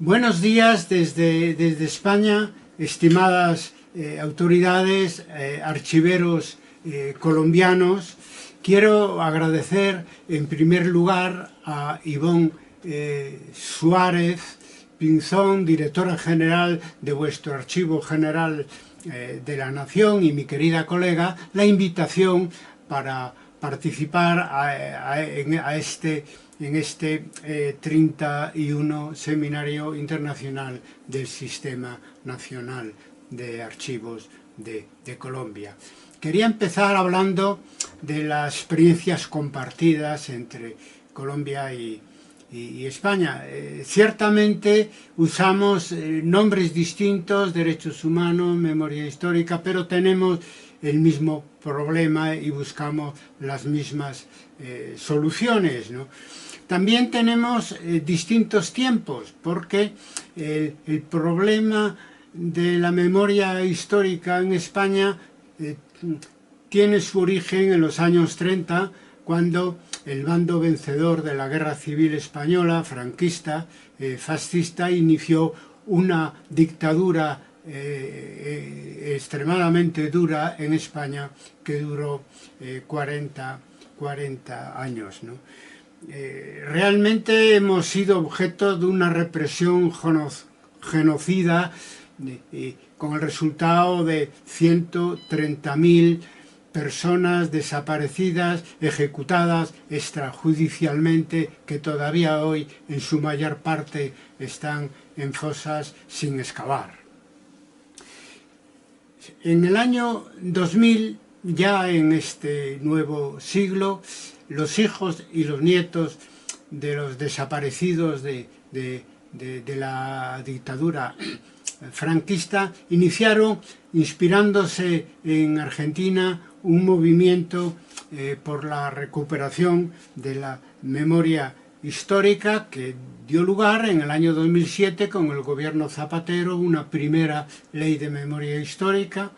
Buenos días desde España, estimadas autoridades, archiveros colombianos. Quiero agradecer en primer lugar a Ivonne Suárez Pinzón, directora general de vuestro Archivo General de la Nación, y mi querida colega, la invitación para participar en este 31 Seminario Internacional del Sistema Nacional de Archivos de Colombia. Quería empezar hablando de las experiencias compartidas entre Colombia y España. Ciertamente usamos nombres distintos, derechos humanos, memoria histórica, pero tenemos el mismo problema y buscamos las mismas soluciones, ¿no? También tenemos distintos tiempos, porque el problema de la memoria histórica en España tiene su origen en los años 30, cuando el bando vencedor de la Guerra Civil Española, franquista, fascista, inició una dictadura extremadamente dura en España, que duró 40 años, ¿no? Realmente hemos sido objeto de una represión genocida, con el resultado de 130.000 personas desaparecidas, ejecutadas extrajudicialmente, que todavía hoy en su mayor parte están en fosas sin excavar. En el año 2000, ya en este nuevo siglo, los hijos y los nietos de los desaparecidos de la dictadura franquista iniciaron, inspirándose en Argentina, un movimiento por la recuperación de la memoria histórica, que dio lugar en el año 2007, con el gobierno Zapatero, una primera ley de memoria histórica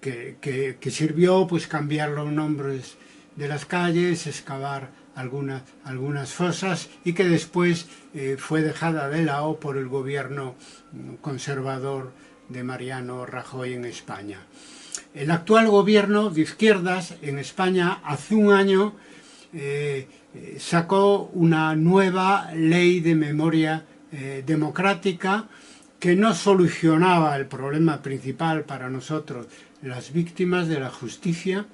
que sirvió, pues, cambiar los nombres de las calles, excavar algunas fosas, y que después fue dejada de lado por el gobierno conservador de Mariano Rajoy en España. El actual gobierno de izquierdas en España hace un año sacó una nueva ley de memoria democrática, que no solucionaba el problema principal para nosotros, las víctimas, de la justicia,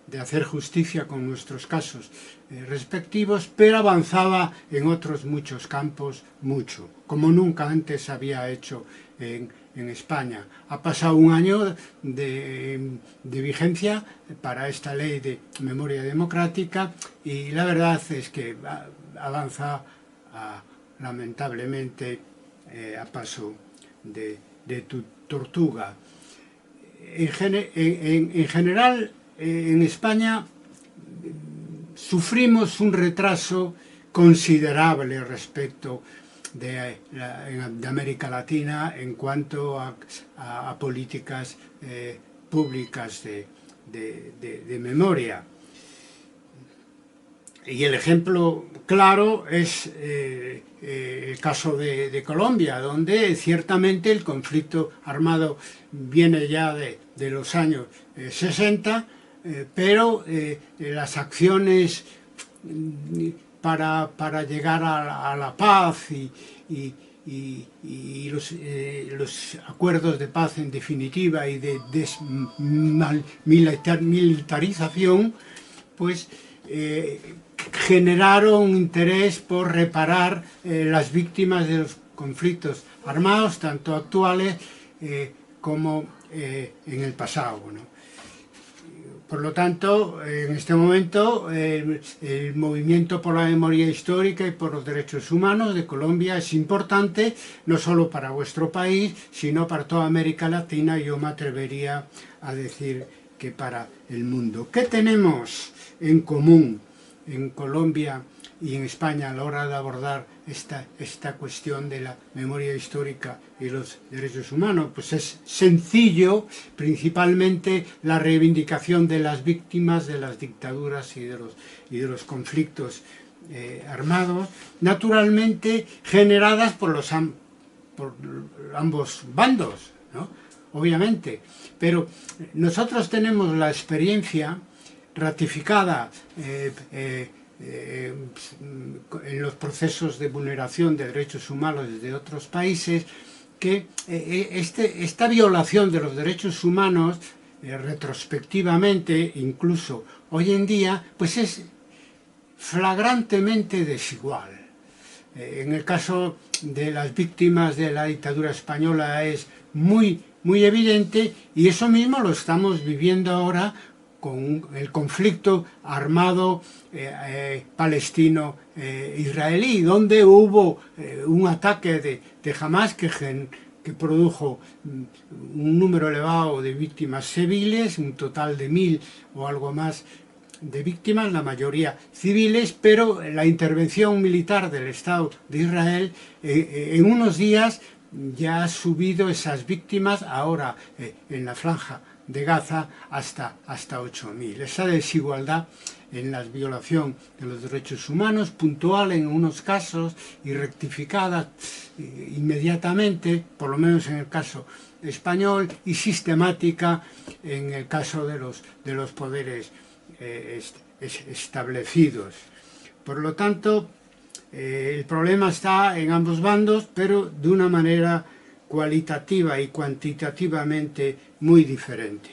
de hacer justicia con nuestros casos respectivos, pero avanzaba en otros muchos campos, mucho, como nunca antes había hecho en España. Ha pasado un año de vigencia para esta ley de memoria democrática, y la verdad es que avanza lamentablemente a paso de tortuga. En general, en España sufrimos un retraso considerable respecto de América Latina en cuanto a políticas públicas de memoria. Y el ejemplo claro es el caso de Colombia, donde ciertamente el conflicto armado viene ya de los años 60, pero las acciones para llegar a la paz y los acuerdos de paz en definitiva, y de desmilitarización, pues generaron interés por reparar las víctimas de los conflictos armados, tanto actuales como en el pasado, ¿no? Por lo tanto, en este momento, el movimiento por la memoria histórica y por los derechos humanos de Colombia es importante, no solo para vuestro país, sino para toda América Latina, y yo me atrevería a decir que para el mundo. ¿Qué tenemos en común en Colombia y en España a la hora de abordar esta cuestión de la memoria histórica y los derechos humanos? Pues es sencillo, principalmente la reivindicación de las víctimas de las dictaduras y de los conflictos armados, naturalmente generadas por ambos bandos, ¿no? Obviamente. Pero nosotros tenemos la experiencia ratificada en los procesos de vulneración de derechos humanos de otros países, que esta violación de los derechos humanos retrospectivamente, incluso hoy en día, pues es flagrantemente desigual. En el caso de las víctimas de la dictadura española es muy evidente, y eso mismo lo estamos viviendo ahora con el conflicto armado palestino-israelí, donde hubo un ataque de Hamas que produjo un número elevado de víctimas civiles, un total de 1000 o algo más de víctimas, la mayoría civiles, pero la intervención militar del Estado de Israel en unos días ya ha subido esas víctimas, ahora en la franja de Gaza hasta 8000. Esa desigualdad en la violación de los derechos humanos, puntual en unos casos y rectificada inmediatamente, por lo menos en el caso español, y sistemática en el caso de los poderes establecidos. Por lo tanto, el problema está en ambos bandos, pero de una manera cualitativa y cuantitativamente muy diferente.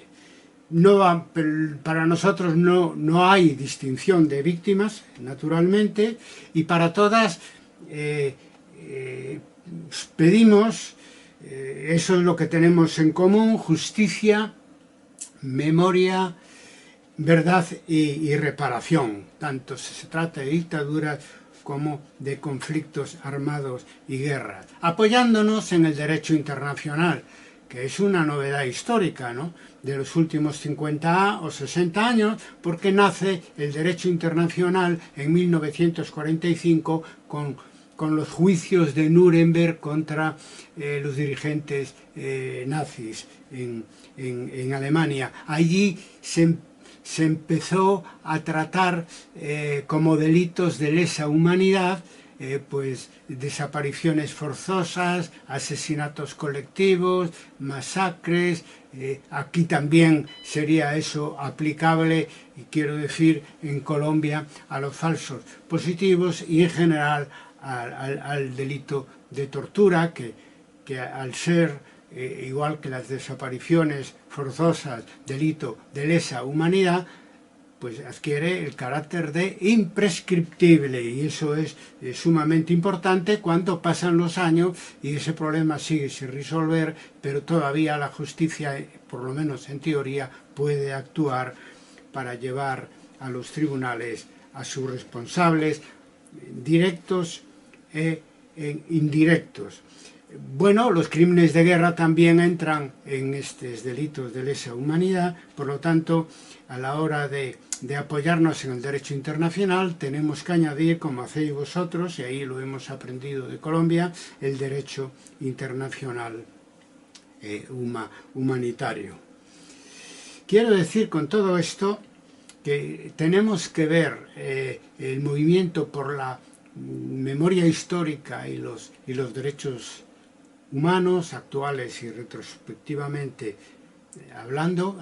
Para nosotros no hay distinción de víctimas, naturalmente, y para todas pedimos, eso es lo que tenemos en común: justicia, memoria, verdad y reparación, tanto si se trata de dictaduras como de conflictos armados y guerras, apoyándonos en el derecho internacional, que es una novedad histórica, ¿no?, de los últimos 50 o 60 años, porque nace el derecho internacional en 1945 con los juicios de Nuremberg contra los dirigentes nazis en Alemania. Allí se empezó a tratar como delitos de lesa humanidad pues desapariciones forzosas, asesinatos colectivos, masacres. Aquí también sería eso aplicable, y quiero decir, en Colombia, a los falsos positivos, y en general al delito de tortura, que al ser igual que las desapariciones forzosas, delito de lesa humanidad, pues adquiere el carácter de imprescriptible, y eso es sumamente importante cuando pasan los años y ese problema sigue sin resolver, pero todavía la justicia, por lo menos en teoría, puede actuar para llevar a los tribunales a sus responsables directos e indirectos. Bueno, los crímenes de guerra también entran en estos delitos de lesa humanidad, por lo tanto, a la hora de apoyarnos en el derecho internacional, tenemos que añadir, como hacéis vosotros, y ahí lo hemos aprendido de Colombia, el derecho internacional humanitario. Quiero decir con todo esto que tenemos que ver el movimiento por la memoria histórica y los derechos humanos actuales y retrospectivamente hablando,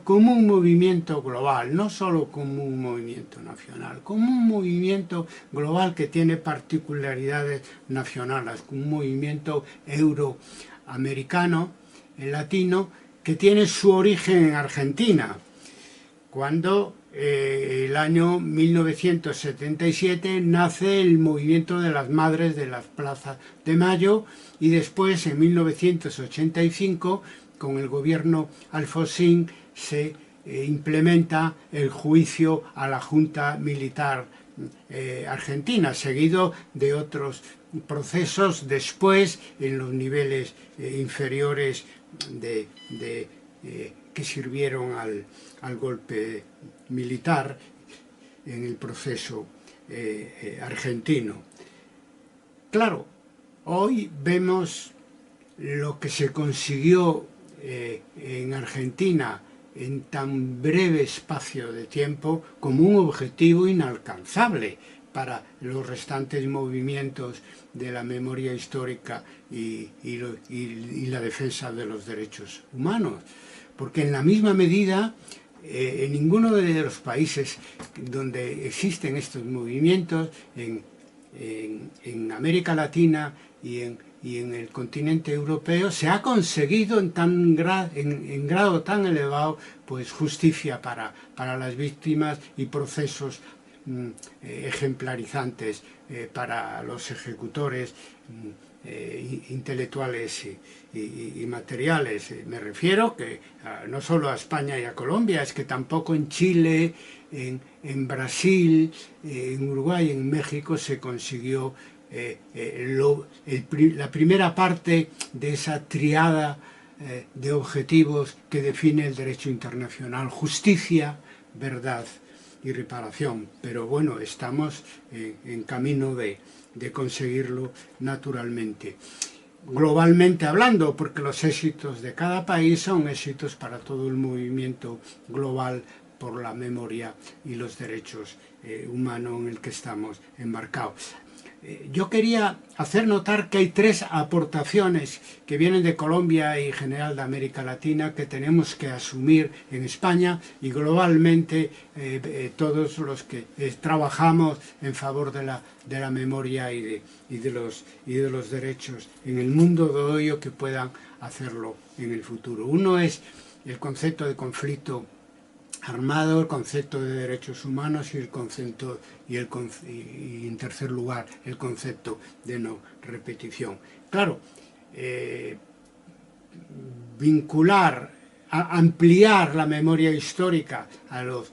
como un movimiento global, no solo como un movimiento nacional, como un movimiento global que tiene particularidades nacionales, como un movimiento euroamericano, latino, que tiene su origen en Argentina, cuando el año 1977 nace el movimiento de las Madres de las Plazas de Mayo, y después en 1985 con el gobierno Alfonsín se implementa el juicio a la Junta Militar argentina, seguido de otros procesos después en los niveles inferiores que sirvieron al golpe militar en el proceso argentino. Claro, hoy vemos lo que se consiguió en Argentina en tan breve espacio de tiempo como un objetivo inalcanzable para los restantes movimientos de la memoria histórica y la defensa de los derechos humanos. Porque en la misma medida, en ninguno de los países donde existen estos movimientos, en América Latina y en el continente europeo, se ha conseguido en grado tan elevado pues justicia para las víctimas y procesos ejemplarizantes para los ejecutores intelectuales y materiales. Me refiero que no solo a España y a Colombia, es que tampoco en Chile, en Brasil, en Uruguay, en México se consiguió la primera parte de esa triada de objetivos que define el derecho internacional: justicia, verdad y reparación. Pero bueno, estamos en camino de conseguirlo naturalmente. Globalmente hablando, porque los éxitos de cada país son éxitos para todo el movimiento global por la memoria y los derechos humanos en el que estamos embarcados. Yo quería hacer notar que hay 3 aportaciones que vienen de Colombia y en general de América Latina que tenemos que asumir en España y globalmente todos los que trabajamos en favor de la memoria y de los derechos en el mundo de hoy, o que puedan hacerlo en el futuro. Uno es el concepto de conflicto armado, el concepto de derechos humanos y en tercer lugar el concepto de no repetición. Claro, ampliar la memoria histórica a los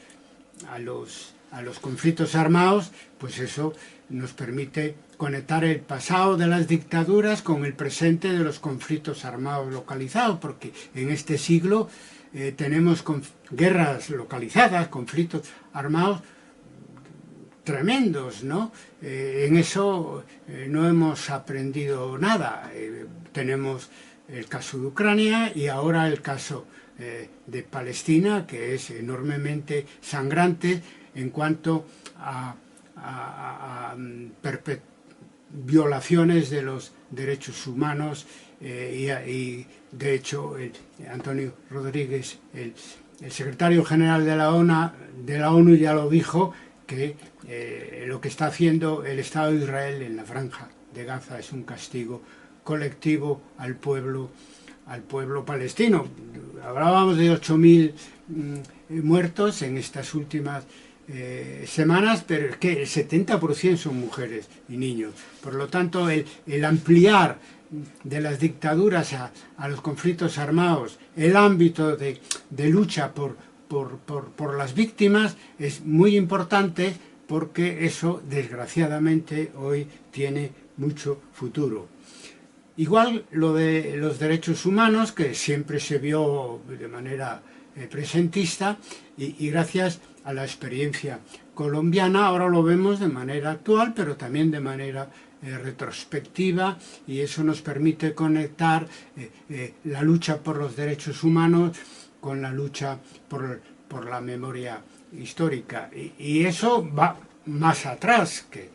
conflictos armados, pues eso nos permite conectar el pasado de las dictaduras con el presente de los conflictos armados localizados, porque en este siglo tenemos guerras localizadas, conflictos armados tremendos, ¿no? En eso no hemos aprendido nada. Tenemos el caso de Ucrania y ahora el caso de Palestina, que es enormemente sangrante en cuanto a violaciones de los derechos humanos y de hecho Antonio Rodríguez, el secretario general de la ONU ya lo dijo, que lo que está haciendo el Estado de Israel en la Franja de Gaza es un castigo colectivo al pueblo palestino. Hablábamos de 8.000 muertos en estas últimas semanas, pero es que el 70% son mujeres y niños. Por lo tanto, el ampliar de las dictaduras a los conflictos armados el ámbito de lucha por las víctimas es muy importante, porque eso desgraciadamente hoy tiene mucho futuro. Igual lo de los derechos humanos, que siempre se vio de manera presentista, y gracias a la experiencia colombiana ahora lo vemos de manera actual, pero también de manera retrospectiva, y eso nos permite conectar la lucha por los derechos humanos con la lucha por la memoria histórica. Y eso va más atrás que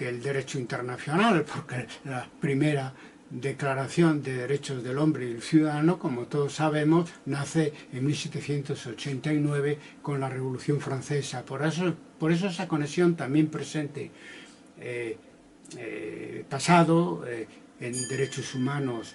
el derecho internacional, porque la primera Declaración de Derechos del Hombre y del Ciudadano, como todos sabemos, nace en 1789 con la Revolución Francesa. Por eso esa conexión también presente, pasado, en derechos humanos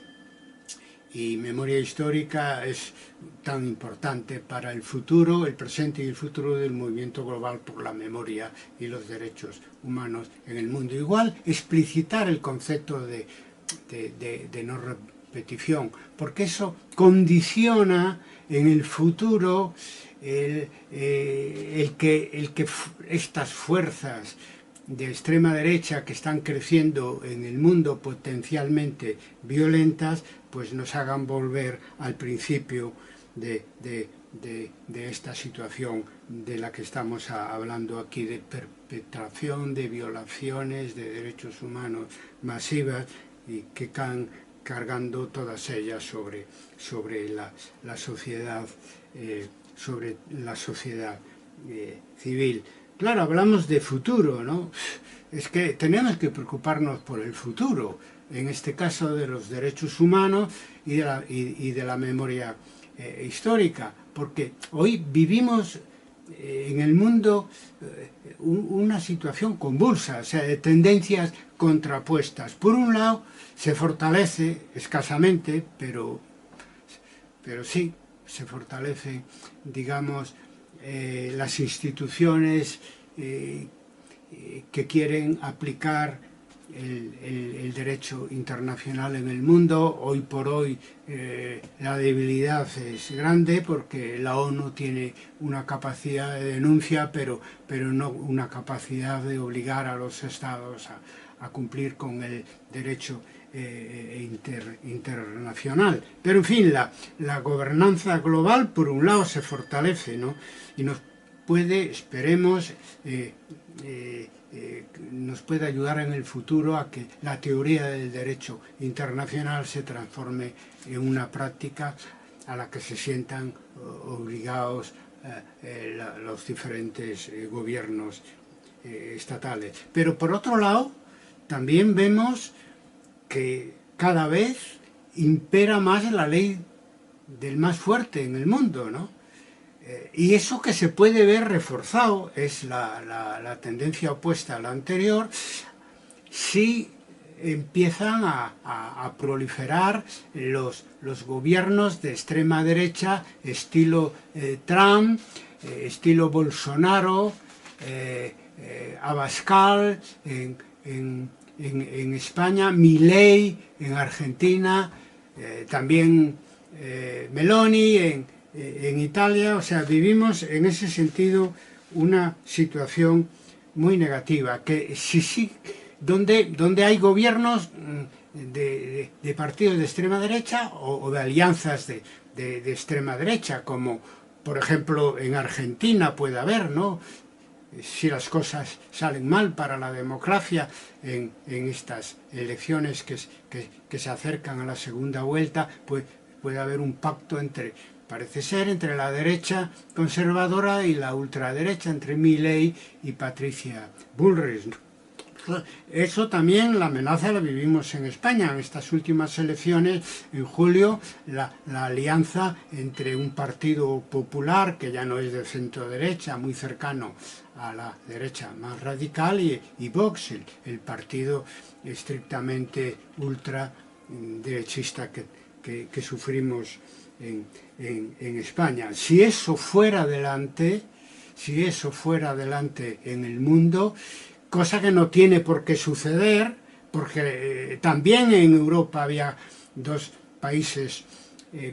y memoria histórica es tan importante para el futuro, el presente y el futuro del movimiento global por la memoria y los derechos humanos en el mundo. Igual, explicitar el concepto de no repetición, porque eso condiciona en el futuro el que estas fuerzas de extrema derecha que están creciendo en el mundo, potencialmente violentas, pues nos hagan volver al principio de esta situación de la que estamos hablando aquí, de perpetración de violaciones de derechos humanos masivas, y que están cargando todas ellas sobre la sociedad sobre la sociedad civil. Claro, hablamos de futuro, ¿no? Es que tenemos que preocuparnos por el futuro, en este caso de los derechos humanos y de la memoria histórica, porque hoy vivimos en el mundo una situación convulsa, o sea, de tendencias contrapuestas. Por un lado, se fortalece escasamente, pero sí, se fortalecen, digamos, las instituciones que quieren aplicar el derecho internacional en el mundo. Hoy por hoy la debilidad es grande porque la ONU tiene una capacidad de denuncia, pero no una capacidad de obligar a los estados a cumplir con el derecho internacional. Pero en fin, la gobernanza global por un lado se fortalece, ¿no? Y nos puede, esperemos, nos puede ayudar en el futuro a que la teoría del derecho internacional se transforme en una práctica a la que se sientan obligados los diferentes gobiernos estatales. Pero por otro lado, también vemos que cada vez impera más la ley del más fuerte en el mundo, ¿no? Y eso que se puede ver reforzado es la tendencia opuesta a la anterior, si empiezan a proliferar los gobiernos de extrema derecha, estilo Trump, estilo Bolsonaro, Abascal en España, Milei en Argentina, también Meloni en Italia. O sea, vivimos en ese sentido una situación muy negativa, que sí, donde hay gobiernos de partidos de extrema derecha o de alianzas de extrema derecha, como por ejemplo en Argentina puede haber, ¿no? Si las cosas salen mal para la democracia en estas elecciones que se acercan a la segunda vuelta, pues puede haber un pacto parece ser, entre la derecha conservadora y la ultraderecha, entre Milei y Patricia Bullrich. Eso también, la amenaza la vivimos en España. En estas últimas elecciones, en julio, la alianza entre un partido popular, que ya no es de centro derecha, muy cercano a la derecha más radical, y Vox, el partido estrictamente ultraderechista que sufrimos en España. Si eso fuera adelante en el mundo, cosa que no tiene por qué suceder, porque también en Europa había dos países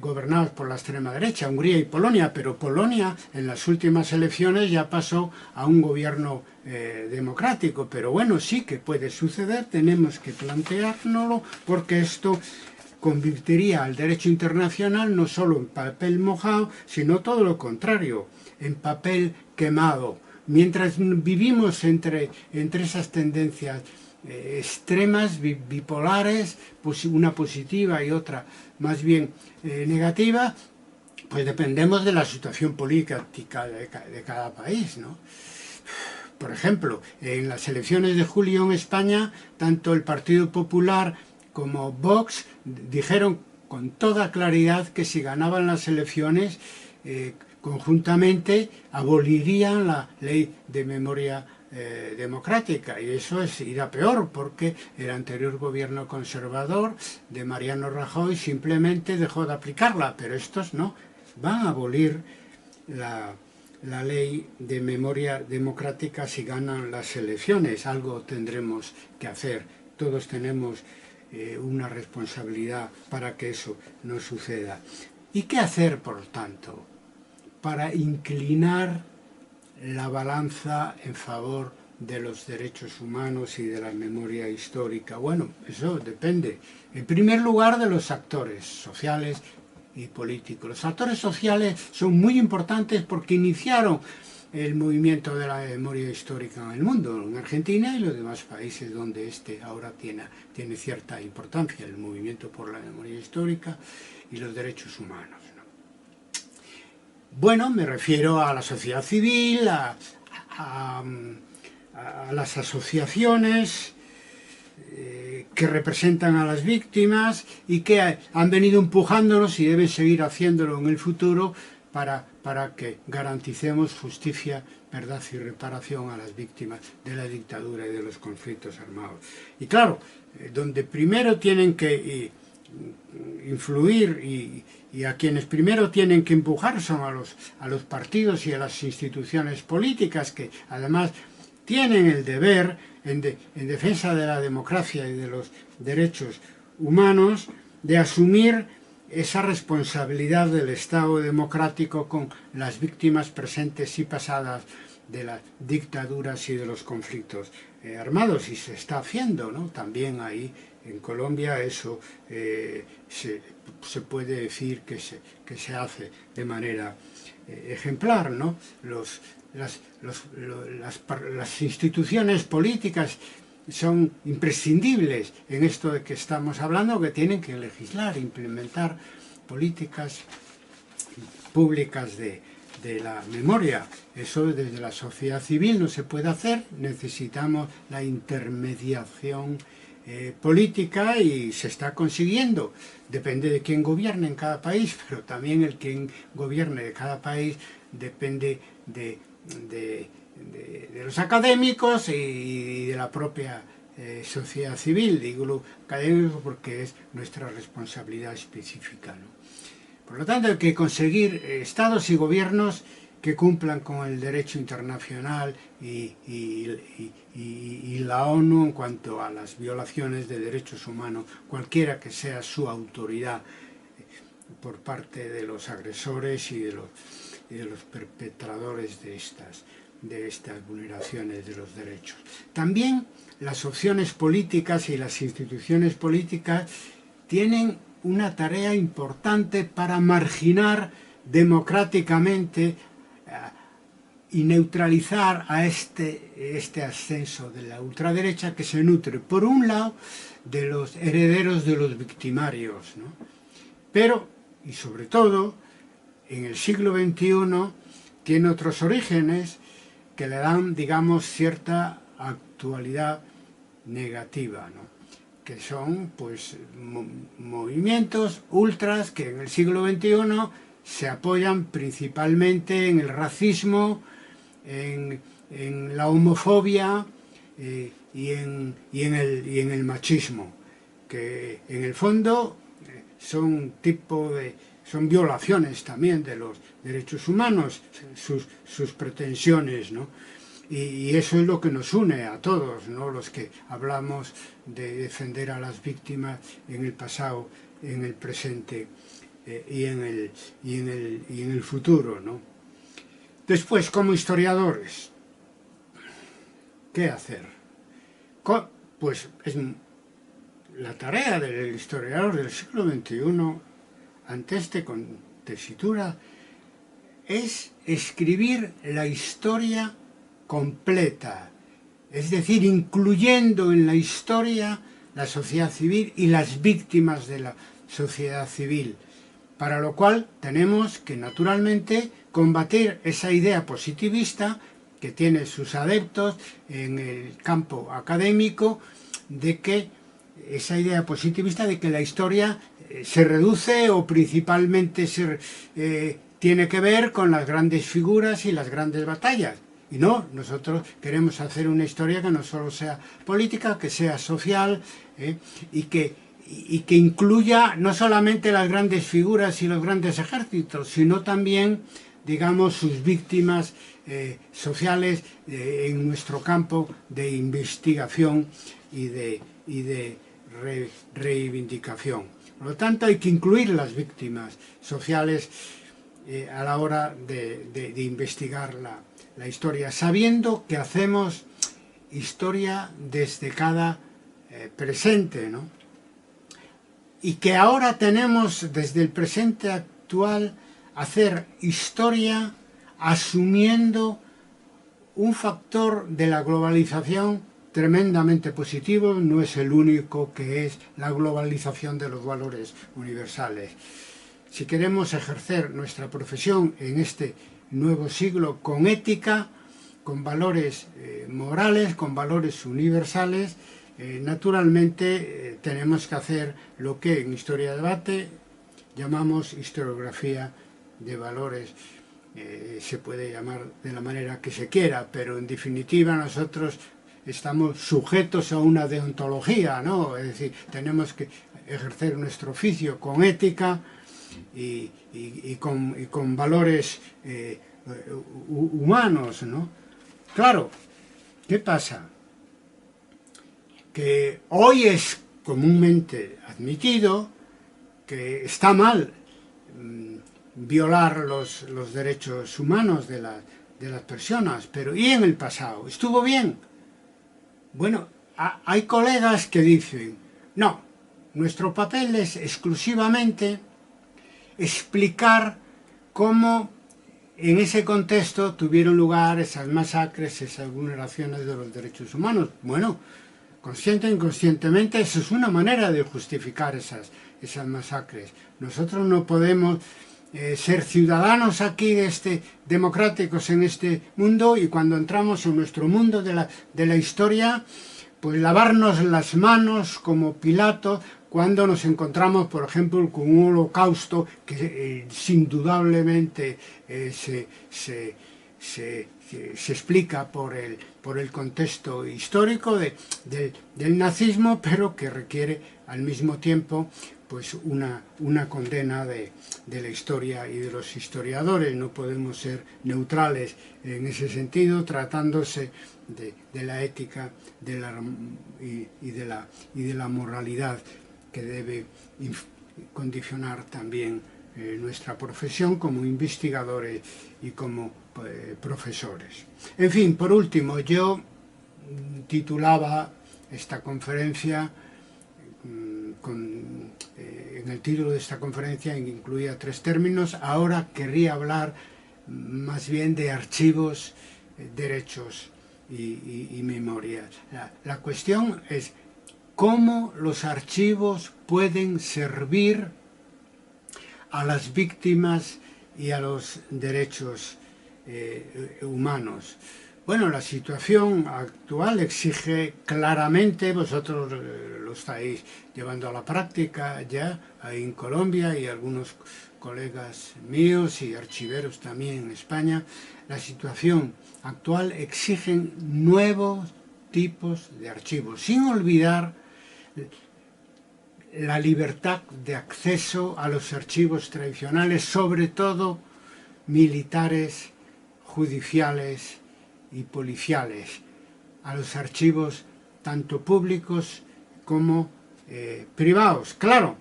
gobernados por la extrema derecha, Hungría y Polonia, pero Polonia en las últimas elecciones ya pasó a un gobierno democrático. Pero bueno, sí que puede suceder, tenemos que planteárnoslo, porque esto convertiría al derecho internacional no solo en papel mojado, sino todo lo contrario, en papel quemado. Mientras vivimos entre esas tendencias extremas, bipolares, una positiva y otra más bien negativa, pues dependemos de la situación política de cada país, ¿no? Por ejemplo, en las elecciones de julio en España, tanto el Partido Popular como Vox dijeron con toda claridad que si ganaban las elecciones conjuntamente abolirían la ley de memoria democrática, y eso es ir a peor, porque el anterior gobierno conservador de Mariano Rajoy simplemente dejó de aplicarla, pero estos no, van a abolir la ley de memoria democrática si ganan las elecciones. Algo tendremos que hacer, todos tenemos una responsabilidad para que eso no suceda. ¿Y qué hacer, por tanto, para inclinar la balanza en favor de los derechos humanos y de la memoria histórica? Bueno, eso depende, en primer lugar, de los actores sociales y políticos. Los actores sociales son muy importantes porque iniciaron el movimiento de la memoria histórica en el mundo, en Argentina y los demás países donde este ahora tiene cierta importancia, el movimiento por la memoria histórica y los derechos humanos, ¿no? Bueno, me refiero a la sociedad civil, a- a las asociaciones que representan a las víctimas y que han venido empujándonos y deben seguir haciéndolo en el futuro para que garanticemos justicia, verdad y reparación a las víctimas de la dictadura y de los conflictos armados. Y claro, donde primero tienen que influir y a quienes primero tienen que empujar son a los partidos y a las instituciones políticas, que además tienen el deber en defensa de la democracia y de los derechos humanos de asumir esa responsabilidad del Estado democrático con las víctimas presentes y pasadas de las dictaduras y de los conflictos armados, y se está haciendo, ¿no? También ahí en Colombia eso se puede decir que se hace de manera ejemplar, ¿no? Las instituciones políticas son imprescindibles en esto de que estamos hablando, que tienen que legislar, implementar políticas públicas de la memoria. Eso desde la sociedad civil no se puede hacer, necesitamos la intermediación política y se está consiguiendo. Depende de quién gobierne en cada país, pero también el quien gobierne de cada país depende de los académicos y de la propia sociedad civil. Digo lo académico porque es nuestra responsabilidad específica, ¿no? Por lo tanto, hay que conseguir estados y gobiernos que cumplan con el derecho internacional y la ONU en cuanto a las violaciones de derechos humanos, cualquiera que sea su autoridad por parte de los agresores y de los perpetradores de estas vulneraciones de los derechos. También las opciones políticas y las instituciones políticas tienen una tarea importante para marginar democráticamente y neutralizar a este ascenso de la ultraderecha, que se nutre, por un lado, de los herederos de los victimarios, ¿no? Pero, y sobre todo, en el siglo XXI tiene otros orígenes que le dan, digamos, cierta actualidad negativa, ¿no? Que son, pues, movimientos ultras que en el siglo XXI se apoyan principalmente en el racismo, en la homofobia y en el machismo, que en el fondo son violaciones también de los derechos humanos, sus pretensiones, ¿no? Y eso es lo que nos une a todos, ¿no? Los que hablamos de defender a las víctimas en el pasado, en el presente y en el futuro, ¿no? Después, como historiadores, ¿qué hacer? Pues es la tarea del historiador del siglo XXI ante esta tesitura es escribir la historia completa, es decir, incluyendo en la historia la sociedad civil y las víctimas de la sociedad civil, para lo cual tenemos que naturalmente combatir esa idea positivista que tiene sus adeptos en el campo académico, de que esa idea positivista de que la historia se reduce o principalmente tiene que ver con las grandes figuras y las grandes batallas. Y no, nosotros queremos hacer una historia que no solo sea política, que sea social, y que incluya no solamente las grandes figuras y los grandes ejércitos, sino también, digamos, sus víctimas sociales en nuestro campo de investigación y de reivindicación. Por lo tanto, hay que incluir las víctimas sociales a la hora de investigar la historia, sabiendo que hacemos historia desde cada presente, ¿no? Y que ahora tenemos desde el presente actual hacer historia asumiendo un factor de la globalización tremendamente positivo, no es el único, que es la globalización de los valores universales. si queremos ejercer nuestra profesión en este nuevo siglo con ética, con valores morales, con valores universales, naturalmente tenemos que hacer lo que en Historia de Debate llamamos historiografía de valores. Se puede llamar de la manera que se quiera, pero en definitiva nosotros estamos sujetos a una deontología, ¿no? Es decir, tenemos que ejercer nuestro oficio con ética y con valores humanos, ¿no? Claro, ¿qué pasa? Que hoy es comúnmente admitido que está mal violar los derechos humanos de las personas, pero ¿y en el pasado? ¿Estuvo bien? Bueno, hay colegas que dicen, no, nuestro papel es exclusivamente explicar cómo en ese contexto tuvieron lugar esas masacres, esas vulneraciones de los derechos humanos. Bueno, consciente e inconscientemente, eso es una manera de justificar esas masacres. Nosotros no podemos ser ciudadanos aquí democráticos en este mundo, y cuando entramos en nuestro mundo de la historia, pues lavarnos las manos como Pilato cuando nos encontramos, por ejemplo, con un holocausto que indudablemente se explica por el contexto histórico del nazismo, pero que requiere al mismo tiempo pues una condena de la historia y de los historiadores. No podemos ser neutrales en ese sentido, tratándose de la ética y de la moralidad que debe condicionar también nuestra profesión como investigadores y como profesores. En fin, por último, yo titulaba esta conferencia en el título de esta conferencia incluía 3 términos. Ahora querría hablar más bien de archivos, derechos y memoria. La cuestión es cómo los archivos pueden servir a las víctimas y a los derechos humanos. Bueno, la situación actual exige claramente, vosotros lo estáis llevando a la práctica ya ahí en Colombia, y algunos colegas míos y archiveros también en España, la situación actual exige nuevos tipos de archivos, sin olvidar la libertad de acceso a los archivos tradicionales, sobre todo militares, judiciales y policiales, a los archivos tanto públicos como privados. Claro,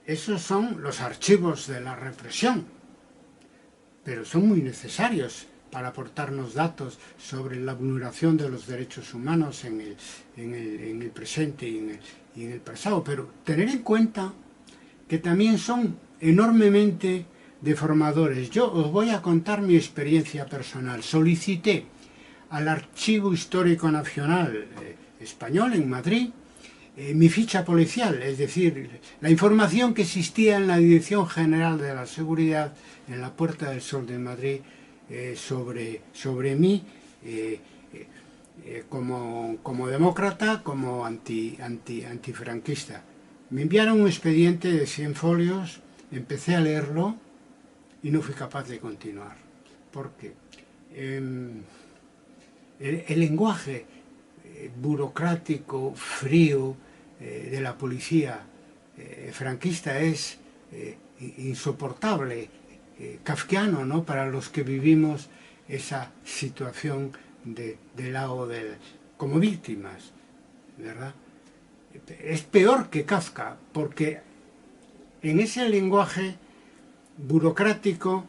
esos son los archivos de la represión, pero son muy necesarios para aportarnos datos sobre la vulneración de los derechos humanos en el presente y en el pasado. Pero tener en cuenta que también son enormemente deformadores. Yo os voy a contar mi experiencia personal. Solicité al Archivo Histórico Nacional Español en Madrid mi ficha policial, es decir, la información que existía en la Dirección General de la Seguridad en la Puerta del Sol de Madrid sobre mí como demócrata, como antifranquista. Me enviaron un expediente de 100 folios, empecé a leerlo y no fui capaz de continuar, porque el lenguaje burocrático, frío de la policía franquista es insoportable, kafkiano, ¿no?, para los que vivimos esa situación del lado como víctimas, ¿verdad? Es peor que Kafka, porque en ese lenguaje burocrático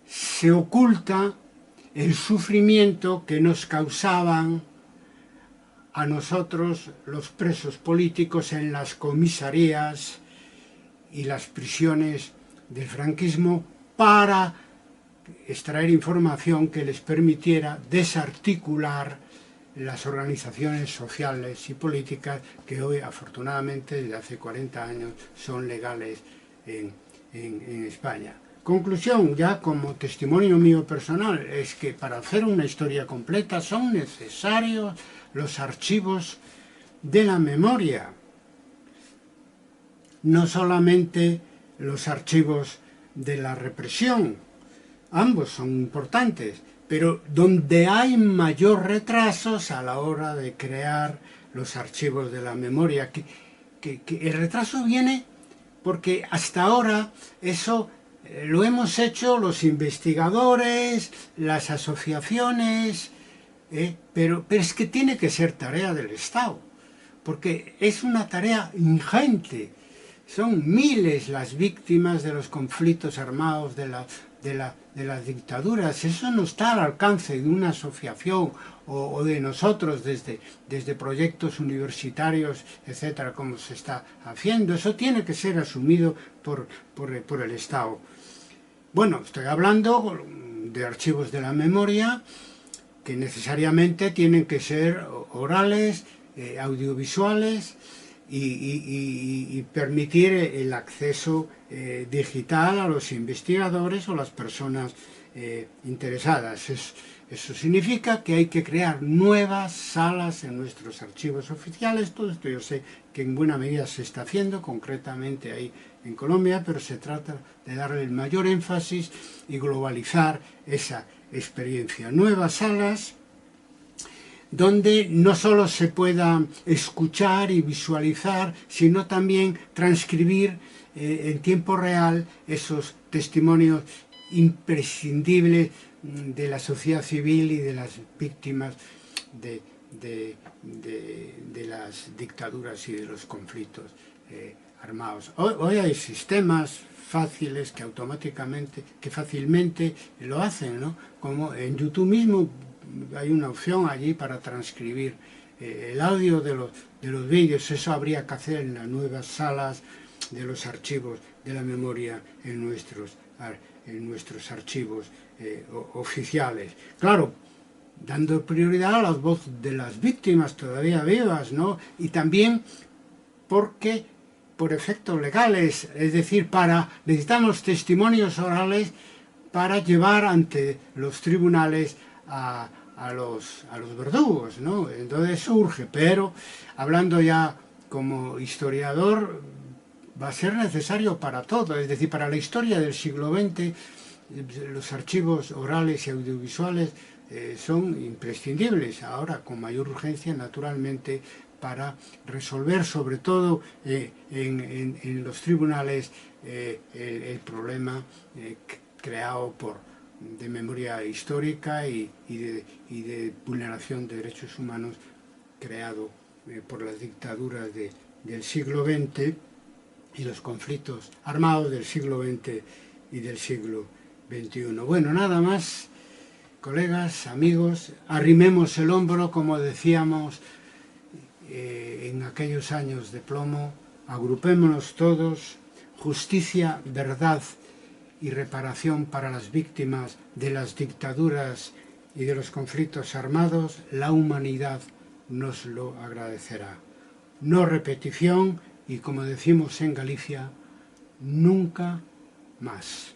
se oculta el sufrimiento que nos causaban a nosotros los presos políticos en las comisarías y las prisiones del franquismo, para extraer información que les permitiera desarticular las organizaciones sociales y políticas que hoy, afortunadamente, desde hace 40 años son legales en España. Conclusión, ya como testimonio mío personal, es que para hacer una historia completa son necesarios los archivos de la memoria, no solamente los archivos de la represión. Ambos son importantes, pero donde hay mayor retrasos a la hora de crear los archivos de la memoria, que el retraso viene porque hasta ahora eso lo hemos hecho los investigadores, las asociaciones, pero es que tiene que ser tarea del Estado, porque es una tarea ingente. Son miles las víctimas de los conflictos armados, de las dictaduras. Eso no está al alcance de una asociación o de nosotros desde proyectos universitarios, etcétera, como se está haciendo. Eso tiene que ser asumido por el Estado. Bueno, estoy hablando de archivos de la memoria que necesariamente tienen que ser orales, audiovisuales, y permitir el acceso digital a los investigadores o las personas interesadas. Eso significa que hay que crear nuevas salas en nuestros archivos oficiales. Todo esto yo sé que en buena medida se está haciendo, concretamente ahí en Colombia, pero se trata de darle el mayor énfasis y globalizar esa experiencia. Nuevas salas donde no solo se pueda escuchar y visualizar, sino también transcribir en tiempo real esos testimonios imprescindibles de la sociedad civil y de las víctimas de las dictaduras y de los conflictos armados. Hoy hay sistemas fáciles que fácilmente lo hacen, ¿no? Como en YouTube mismo hay una opción allí para transcribir el audio de los vídeos. Eso habría que hacer en las nuevas salas de los archivos de la memoria en nuestros archivos oficiales. Claro, dando prioridad a las voces de las víctimas todavía vivas, ¿no? Y también porque por efectos legales, es decir, necesitamos testimonios orales para llevar ante los tribunales a los verdugos, ¿no? Entonces surge, pero hablando ya como historiador, va a ser necesario para todo, es decir, para la historia del siglo XX, los archivos orales y audiovisuales son imprescindibles, ahora con mayor urgencia, naturalmente, para resolver, sobre todo en los tribunales, el problema creado de memoria histórica y de vulneración de derechos humanos creado por las dictaduras del siglo XX y los conflictos armados del siglo XX y del siglo XXI. Bueno, nada más, colegas, amigos, arrimemos el hombro, como decíamos en aquellos años de plomo, agrupémonos todos, justicia, verdad y reparación para las víctimas de las dictaduras y de los conflictos armados, la humanidad nos lo agradecerá. No repetición y, como decimos en Galicia, nunca más.